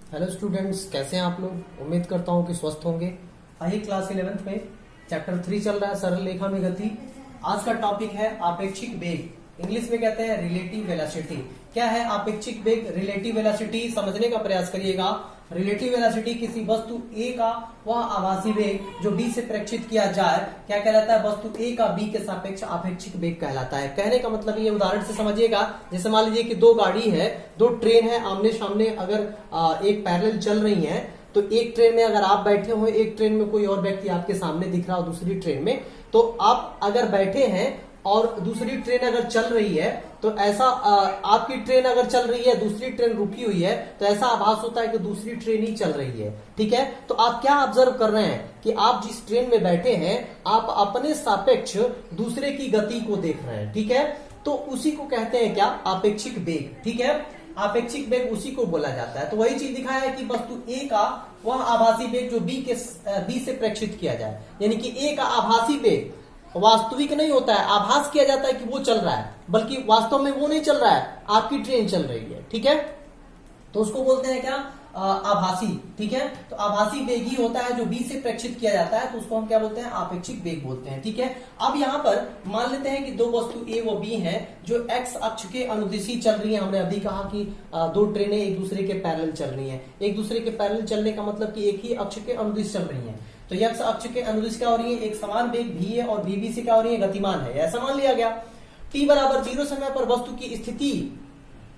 Hello students, कैसे हैं आप लोग। उम्मीद करता हूं कि स्वस्थ होंगे। आइए क्लास 11th में चैप्टर 3 चल रहा है सरल रेखा में गति। आज का टॉपिक है आपेक्षिक वेग, इंग्लिश में कहते हैं रिलेटिव वेलोसिटी। क्या है आपेक्षिक वेग, रिलेटिव वेलोसिटी समझने का प्रयास करिएगा। रिलेटिव वेलोसिटी किसी वस्तु A का वह आभासी वेग जो B से प्रेक्षित किया जाए क्या कहलाता है, वस्तु A का B के सापेक्ष आपेक्षिक वेग कहलाता है। कहने का मतलब ये उदाहरण से समझिएगा। जैसे मान लीजिए कि दो गाड़ी है, दो ट्रेन है आमने सामने, अगर एक पैरेलल चल रही है तो एक ट्रेन में अगर आप बैठे हो, एक ट्रेन में कोई और व्यक्ति आपके सामने दिख रहा हो दूसरी ट्रेन में, तो आप अगर बैठे हैं और दूसरी ट्रेन अगर चल रही है तो ऐसा आपकी ट्रेन अगर चल रही है, दूसरी ट्रेन रुकी हुई है, तो ऐसा आभास होता है कि दूसरी ट्रेन ही चल रही है। ठीक है, तो आप क्या ऑब्जर्व कर रहे हैं कि आप जिस ट्रेन में बैठे हैं आप अपने सापेक्ष दूसरे की गति को देख रहे हैं। ठीक है, तो उसी को कहते हैं क्या, आपेक्षिक वेग। ठीक है, आपेक्षिक वेग उसी को बोला जाता है। तो वही चीज दिखाया है कि वस्तु A का वह आभासी वेग जो B से प्रेक्षित किया जाए, यानी कि A का आभासी वेग वास्तविक नहीं होता है, आभास किया जाता है कि वो चल रहा है, बल्कि वास्तव में वो नहीं चल रहा है, आपकी ट्रेन चल रही है। ठीक है, तो उसको बोलते हैं क्या, आभासी। ठीक है, तो आभासी वेग ही होता है जो B से प्रेक्षित किया जाता है, तो उसको हम क्या बोलते हैं, आपेक्षिक वेग बोलते हैं। ठीक है, अब यहाँ पर मान लेते हैं कि दो वस्तु A व B हैं जो x अक्ष के अनुदिशी चल रही है। हमने अभी कहा कि दो ट्रेनें एक दूसरे के पैरेलल चल रही हैं। एक दूसरे के पैरेलल चलने का मतलब कि एक ही अक्ष के अनुदिश चल रही हैं। तो x अक्ष के अनुदिश क्या हो रही है, एक समान वेग v है और v से क्या हो रही है, गतिमान है, ऐसा मान लिया गया। t बराबर 0 समय पर वस्तु की स्थिति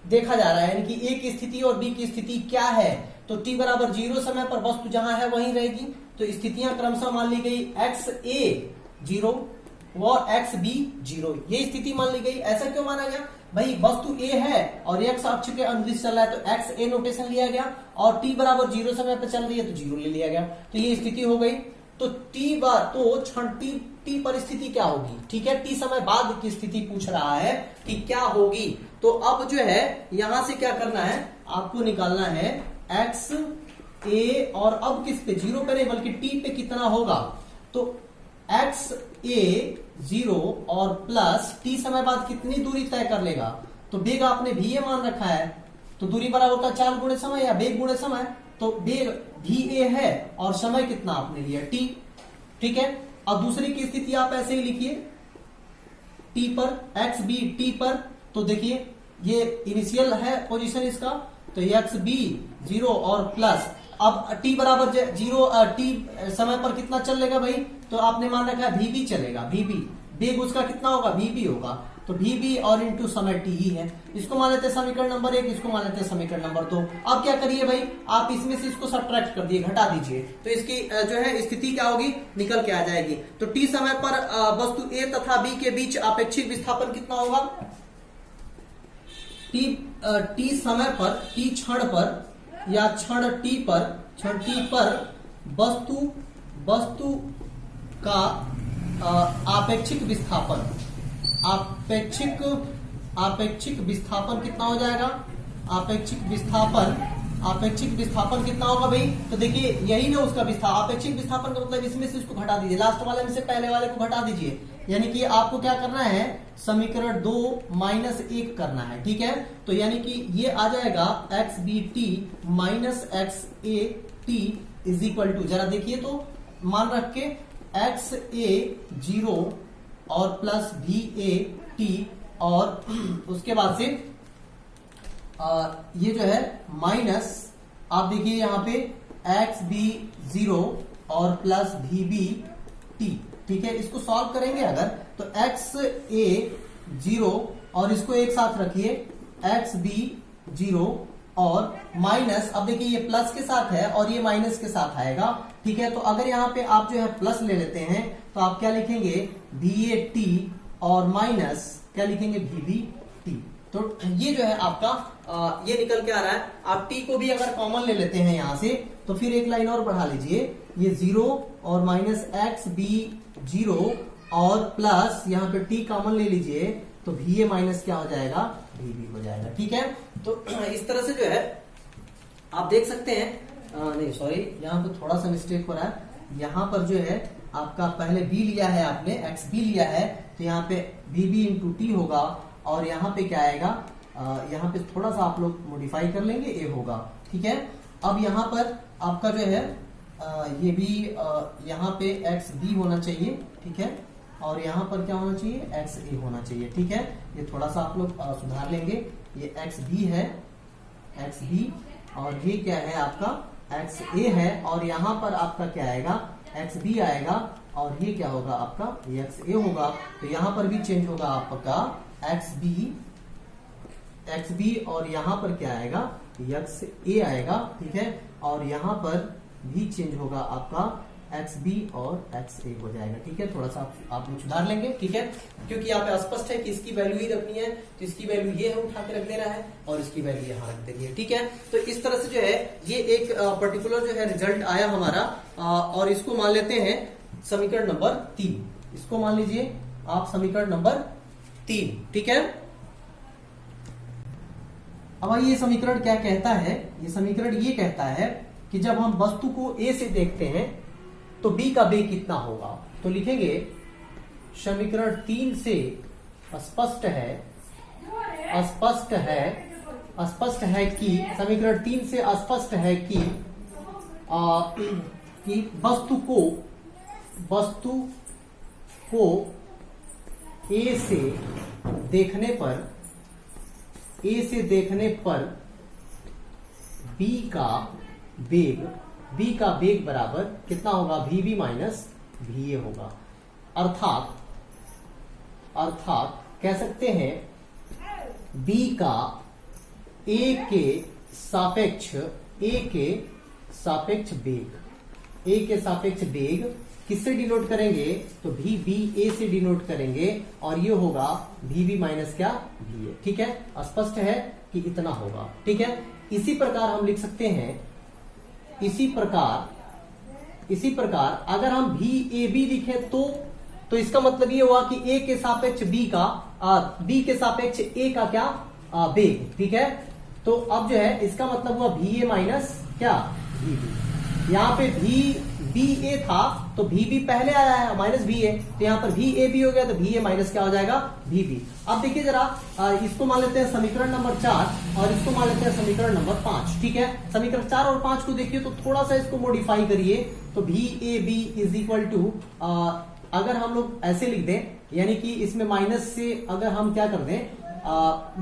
देखा जा रहा है, यानी कि A की स्थिति और B की स्थिति क्या है। तो t बराबर 0 समय पर वस्तु जहां है वहीं रहेगी। तो स्थितियां क्रमशः मान ली गई xa 0 व xb 0, ये स्थिति मान ली गई। ऐसा क्यों माना गया भाई, वस्तु A है और x अक्ष के अनुदिश चल रहा है, तो xa नोटेशन लिया गया, और t बराबर 0 समय पर चल रही है तो 0 ले लिया गया। तो ये स्थिति हो गई। तो क्षण t पर स्थिति क्या होगी। ठीक है, t समय बाद की स्थिति पूछ रहा है कि क्या होगी। तो अब जो है यहां से क्या करना है, आपको निकालना है x a, और अब किस पे, 0 पे नहीं बल्कि t पे कितना होगा। तो x a 0 और प्लस t समय बाद कितनी दूरी तय कर लेगा। तो वेग आपने va मान रखा है, तो दूरी बराबर होता है 4 गुणे समय या वेग गुणे समय। तो वेग va है और समय कितना आपने लिया, t। ठीक है, अब दूसरी की स्थिति आप ऐसे ही लिखिए, t पर xb t पर। तो देखिए ये इनिशियल है पोजीशन इसका, तो xb 0 और प्लस, अब t बराबर 0 t समय पर कितना चलेगा भाई, तो आपने मान रखा है vb चलेगा, vb वेग उसका कितना होगा, vb होगा। तो vb और इंटू समय t ही है। इसको मान लेते हैं समीकरण नंबर 1, इसको मान लेते हैं समीकरण नंबर 2। अब क्या करिए भाई, आप इसमें से इसको सब्ट्रैक्ट कर दिए, घटा दीजिए, तो इसकी जो है स्थिति क्या होगी, निकल के आ जाएगी। तो t समय पर वस्तु A तथा B के बीच आपेक्षिक विस्थापन कितना होगा। t समय पर, t क्षण पर या क्षण t पर वस्तु का आपेक्षिक विस्थापन, आपेक्षिक विस्थापन कितना हो जाएगा, आपेक्षिक विस्थापन कितना होगा भाई। तो देखिए यही ना उसका विस्थापन, आपेक्षिक विस्थापन का मतलब इसमें से इसको घटा दीजिए, लास्ट वाले में से पहले वाले को घटा दीजिए, यानी कि आपको क्या करना है, समीकरण 2 -1 करना है। ठीक है, तो यानी कि ये आ जाएगा xbt minus xa t is equal to, जरा देखिए तो मान रख के xa 0 और प्लस va t, और उसके बाद से ये जो है माइनस, आप देखिए यहाँ पे xb 0 और प्लस vb t। ठीक है, इसको सॉल्व करेंगे अगर, तो xa 0 और इसको एक साथ रखिए xb 0 और माइनस, अब देखिए ये प्लस के साथ है और ये माइनस के साथ आएगा। ठीक है, तो अगर यहाँ पे आप जो है प्लस ले लेते हैं तो आप क्या लिखेंगे, va t और माइनस क्या लिखेंगे, vb t। तो ये जो है आपका ये निकल के आ रहा है। आप t को भी अगर कॉमन ले लेते हैं यहां से, तो फिर एक लाइन और बढ़ा लीजिए, ये 0 और माइनस xb 0 और प्लस यहाँ पे t कॉमन ले लीजिए, तो va माइनस क्या हो जाएगा, vb हो जाएगा। ठीक है, तो इस तरह से जो है आप देख सकते हैं, नहीं सॉरी यहाँ पे थोड़ा सा मिस्टेक हो रहा है, यहाँ पर जो है आपका पहले b लिया है आपने, xb लिया है, तो यहाँ पे vb इंटू t होगा, और यहाँ पे क्या आएगा, यहाँ पे थोड़ा सा आप लोग मॉडिफाई कर लेंगे, a होगा। ठीक है, अब यहाँ पर आपका जो है ये भी यहाँ पे एक्स बी होना चाहिए, ठीक है, और यहाँ पर क्या होना चाहिए, एक्स ए होना चाहिए, ठीक है। ये थोड़ा सा आप लोग सुधार लेंगे, ये एक्स बी है, एक्स बी, और ये क्या है आपका एक्स ए है, और यहाँ पर आपका क्या आएगा, एक्स बी आएगा, और ये क्या होगा आपका, ये एक्स ए होगा। तो यहाँ पर भी चेंज होगा आपका एक्स बी, और यहाँ पर क्या आएगा, एक्स ए आएगा, ठीक है, और यहाँ पर भी चेंज होगा आपका एक्स बी और एक्स ए हो जाएगा, ठीक है। थोड़ा सा आप लोग सुधार लेंगे, ठीक है, क्योंकि यहाँ पे स्पष्ट है कि इसकी वैल्यू ही रखनी है, तो इसकी वैल्यू ये है उठा के रख देना है, और इसकी वैल्यू यहाँ रख देनी है, ठीक है। तो इस तरह से जो है ये एक पर्टिकुलर जो है रिजल्ट आया हमारा, और इसको मान लेते हैं समीकरण नंबर 3। इसको मान लीजिए आप समीकरण नंबर 3, ठीक है। अब ये समीकरण क्या कहता है, ये समीकरण ये कहता है कि जब हम वस्तु को ए से देखते हैं तो बी का वेग कितना होगा। तो लिखेंगे समीकरण 3 से स्पष्ट है कि समीकरण 3 से स्पष्ट है कि वस्तु को ए से देखने पर बी का वेग बराबर कितना होगा, वीबी माइनस वीए होगा। अर्थात कह सकते हैं बी का ए के सापेक्ष वेग किससे डिनोट करेंगे, तो वी बी ए से डिनोट करेंगे, और ये होगा वी बी माइनस क्या, वी ए, ठीक है। स्पष्ट है कि इतना होगा, ठीक है। इसी प्रकार हम लिख सकते हैं, इसी प्रकार अगर हम भी ए बी लिखे तो इसका मतलब ये हुआ कि ए के सापेक्ष बी के सापेक्ष ए का क्या वेग, ठीक है। तो अब जो है इसका मतलब हुआ भी ए माइनस क्या, भी बी। यहाँ पे बी ए था तो भी बी पहले आया है माइनस भी ए, तो यहाँ पर भी ए बी हो गया, तो भी ए माइनस क्या हो जाएगा, भी बी। अब देखिए जरा इसको मान लेते हैं समीकरण नंबर 4 और इसको मान लेते हैं समीकरण नंबर 5, ठीक है। समीकरण 4 और 5 को देखिए तो थोड़ा सा इसको मॉडिफाई करिए, तो V A B is equal to, अगर हम लोग ऐसे लिख दें, यानी कि इसमें माइनस से अगर हम क्या कर दें,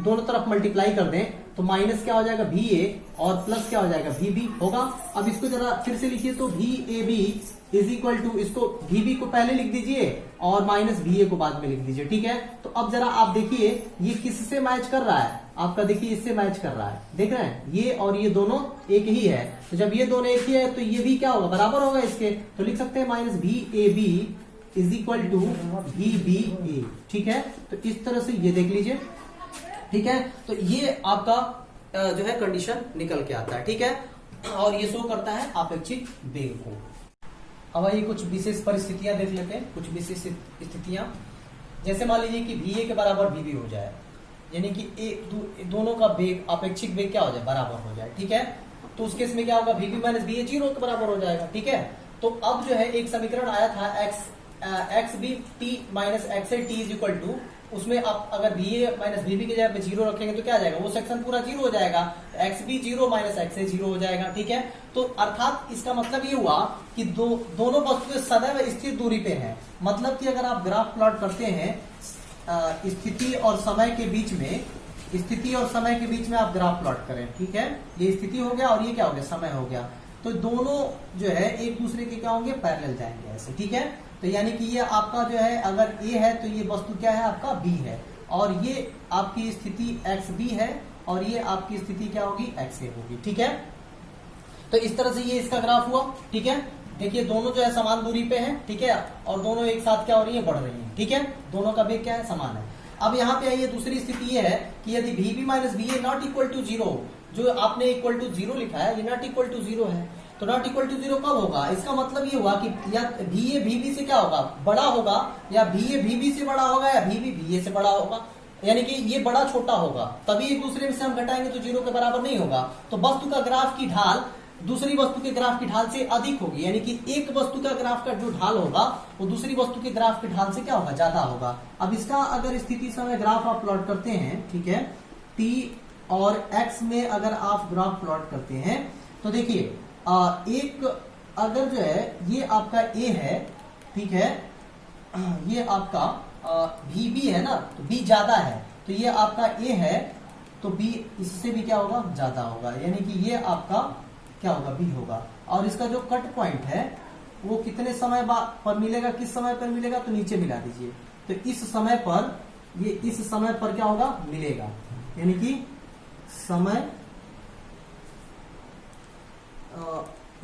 दोनों तरफ मल्टीप्लाई कर दें, तो माइनस क्या हो जाएगा, भी ए, और प्लस क्या हो जाएगा, भी बी होगा। अब इसको जरा फिर से लिखिए, तो V A B is equal to, इसको भी बी को पहले लिख दीजिए और माइनस भी ए को बाद में लिख दीजिए, ठीक है। तो अब जरा आप देखिए ये किससे मैच कर रहा है, आपका देखिए इससे मैच कर रहा है, देख रहे हैं, ये और ये दोनों एक ही है। तो जब ये दोनों एक ही है तो ये भी क्या होगा, बराबर होगा इसके, तो लिख सकते हैं minus V A B is equal to V B A, ठीक है। तो इस तरह से ये देख लीजिए, ठीक है। तो ये आपका जो है कंडीशन निकल के आता है, ठीक है, और ये शो करता है अपेक्षित वेग को। अब आइए कुछ विशेष परिस्थितियां देख लेते हैं, कुछ विशेष स्थितियां, जैसे मान लीजिए कि भी ए के बराबर भी हो जाए, यानी कि दोनों का वेग, अपेक्षित वेग क्या हो जाए, बराबर हो जाए, ठीक है। तो उस केस में क्या होगा, भी माइनस बी ए 0 के बराबर हो जाएगा, ठीक है। तो अब जो है एक समीकरण आया था x B T minus x A T is equal to, उसमें आप अगर B A minus B B की जगह पे 0 रखेंगे तो क्या आ जाएगा, वो सेक्शन पूरा 0 हो जाएगा, एक्स बी 0 माइनस एक्स ए 0 हो जाएगा, ठीक है। तो अर्थात इसका मतलब ये हुआ कि दोनों वस्तुएं सदैव स्थिर दूरी पे हैं। मतलब कि अगर आप ग्राफ प्लॉट करते हैं स्थिति और समय के बीच में आप ग्राफ प्लॉट करें, ठीक है, ये स्थिति हो गया और ये क्या हो गया, समय हो गया, तो दोनों जो है एक दूसरे के क्या होंगे, पैरेलल जाएंगे ऐसे, ठीक है। तो यानी कि ये आपका जो है अगर ए है तो ये वस्तु क्या है, आपका बी है, और ये आपकी स्थिति एक्स बी है, और ये आपकी स्थिति क्या होगी, एक्स ए होगी, ठीक है। तो इस तरह से ये इसका ग्राफ हुआ, ठीक है। देखिए दोनों जो है समान दूरी पे हैं, ठीक है, और दोनों एक साथ क्या हो रही है, बढ़ रही है, ठीक है, दोनों का वेग क्या है, समान है। अब यहाँ पे आइए दूसरी स्थिति ये है कि यदि V B minus B A not equal to 0, जो आपने इक्वल टू 0 लिखा है ये नॉट इक्वल टू 0 है, तो नॉट इक्वल टू 0 कब होगा, इसका मतलब ये हुआ कि या भी ए भी बी से क्या होगा, बड़ा होगा, या भी ए भी बी से बड़ा होगा, या भी बी भी ए से बड़ा होगा, यानी कि ये बड़ा छोटा होगा, तभी एक दूसरे से हम घटाएंगे तो 0 के बराबर नहीं होगा। तो वस्तु का ग्राफ की ढाल दूसरी वस्तु के ग्राफ की ढाल से अधिक होगी, यानी कि एक वस्तु का ग्राफ का जो ढाल होगा वो दूसरी वस्तु के ग्राफ की ढाल से क्या होगा, ज्यादा होगा। अब इसका अगर स्थिति समय ग्राफ आप प्लॉट करते हैं, ठीक है, t और x में अगर आप ग्राफ प्लॉट करते हैं तो देखिए एक अगर जो है ये आपका ए है, ठीक है, ये आपका भी बी है ना, तो बी ज्यादा है, तो ये आपका ए है, तो बी इससे भी क्या होगा, ज्यादा होगा, यानी कि ये आपका क्या होगा, बी होगा। और इसका जो कट पॉइंट है वो कितने समय पर मिलेगा, किस समय पर मिलेगा, तो नीचे मिला दीजिए। तो इस समय पर, ये इस समय पर क्या होगा, मिलेगा, यानी कि समय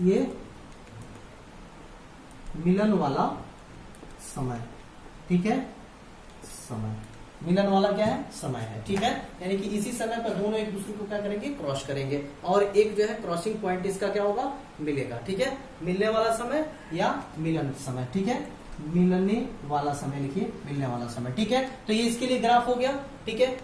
ये मिलन वाला समय, ठीक है, समय मिलन वाला क्या है, समय है, ठीक है। यानी कि इसी समय पर दोनों एक दूसरे को क्या करेंगे, क्रॉस करेंगे, और एक जो है क्रॉसिंग पॉइंट इसका क्या होगा, मिलेगा, ठीक है। मिलने वाला समय या मिलन समय, ठीक है, मिलने वाला समय लिखिए, मिलने वाला समय, ठीक है। तो ये इसके लिए ग्राफ हो गया, ठीक है।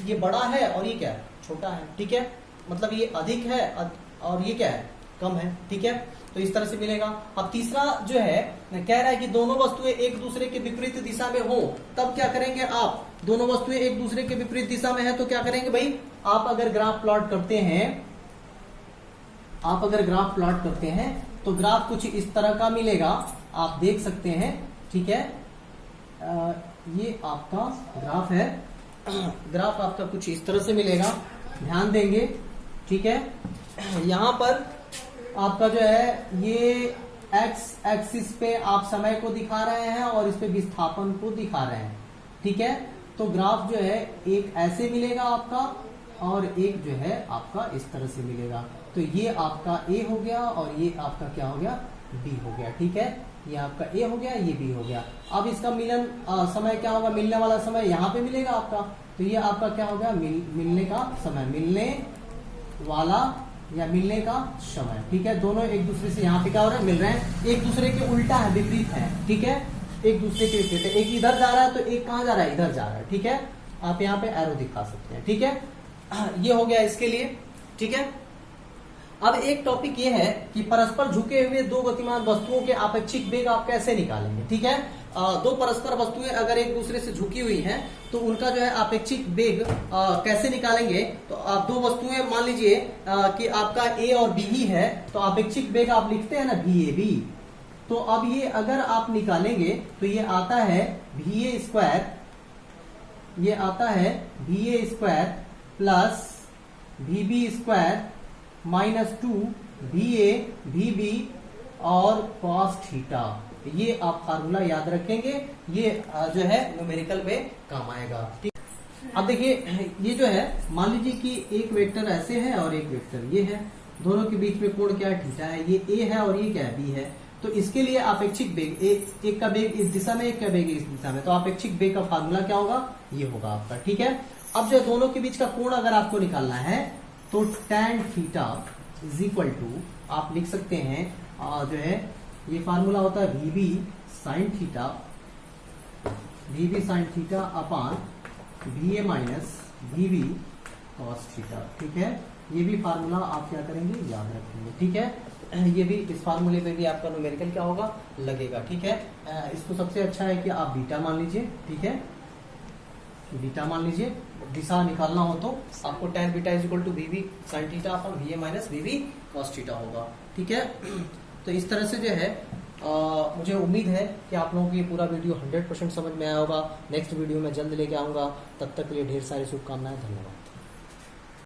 ये बड़ा है और ये क्या है, छोटा है, ठीक है, मतलब ये अधिक है और ये क्या है, कम है, ठीक है। तो इस तरह से मिलेगा। अब तीसरा जो है कह रहा है कि दोनों वस्तुएं एक दूसरे के विपरीत दिशा में हो, तब क्या करेंगे आप, दोनों वस्तुएं एक दूसरे के विपरीत दिशा में है तो क्या करेंगे भाई, आप अगर ग्राफ प्लॉट करते हैं, आप अगर ग्राफ प्लॉट करते हैं तो ग्राफ कुछ इस तरह का मिलेगा, आप देख सकते हैं, ठीक है। ये आपका ग्राफ है, ग्राफ आपका कुछ इस तरह से मिलेगा, ध्यान देंगे, ठीक है। यहां पर आपका जो है ये एक्स एक्सिस पे आप समय को दिखा रहे हैं और इस पे विस्थापन को दिखा रहे हैं, ठीक है। तो ग्राफ जो है एक ऐसे मिलेगा आपका, और एक जो है आपका इस तरह से मिलेगा। तो ये आपका ए हो गया और ये आपका क्या हो गया, बी हो गया, ठीक है। ये आपका ए हो गया, ये बी हो गया। अब इसका मिलन समय क्या होगा, मिलने वाला समय यहाँ पे मिलेगा आपका, तो ये आपका क्या हो गया, मिलने का समय, मिलने वाला या मिलने का समय, ठीक है। दोनों एक दूसरे से यहाँ पे क्या हो रहा है, मिल रहे हैं, एक दूसरे के उल्टा है, विपरीत है, ठीक है, एक दूसरे के विपरीत है। एक इधर जा रहा है तो एक कहाँ जा रहा है, इधर जा रहा है, ठीक है। आप यहाँ पे एरो दिखा सकते हैं, ठीक है। ये हो गया इसके लिए, ठीक है। अब एक टॉपिक ये है कि परस्पर झुके हुए दो गतिमान वस्तुओं के आपेक्षिक वेग आप कैसे निकालेंगे, ठीक है। दो परस्पर वस्तुएं अगर एक दूसरे से झुकी हुई हैं तो उनका जो है आपेक्षिक वेग कैसे निकालेंगे। तो आप दो वस्तुएं मान लीजिए कि आपका ए और बी ही है, तो आपेक्षिक वेग आप लिखते हैं ना वी ए बी। तो अब ये अगर आप निकालेंगे तो ये आता है वी ए स्क्वायर, ये आता है V A square plus V B square minus 2 V A V B और कॉस थीटा। ये आप फार्मूला याद रखेंगे, ये जो है न्यूमेरिकल में काम आएगा, ठीक। अब देखिए ये जो है मान लीजिए कि एक वेक्टर ऐसे है और एक वेक्टर ये है, दोनों के बीच में कोण क्या है, थीटा है, ये ए है और ये क्या है, बी है। तो इसके लिए आपेक्षिक वेग, एक का वेग इस दिशा में, एक का वेग इस दिशा में, तो आपेक्षिक वेग का फार्मूला क्या होगा, ये होगा आपका, ठीक है। अब जो दोनों के बीच का कोण अगर आपको निकालना है तो tan theta is equal to आप लिख सकते हैं जो है ये फार्मूला होता है V B sine theta upon V A minus V B cos theta, ठीक है। ये भी फार्मूला आप क्या करेंगे, याद रखेंगे, ठीक है। ये भी इस फार्मूले पे भी आपका न्यूमेरिकल क्या होगा, लगेगा, ठीक है। इसको सबसे अच्छा है कि आप बीटा मान लीजिए, ठीक है, बीटा मान लीजिए। दिशा निकालना हो तो आपको tan beta is equal to V B sine theta upon V A minus V B cos theta होगा, ठीक है। तो इस तरह से जो है मुझे उम्मीद है कि आप लोगों को ये पूरा वीडियो 100% समझ में आया होगा। नेक्स्ट वीडियो में जल्द लेके आऊंगा, तब तक के लिए ढेर सारी शुभकामनाएं, धन्यवाद।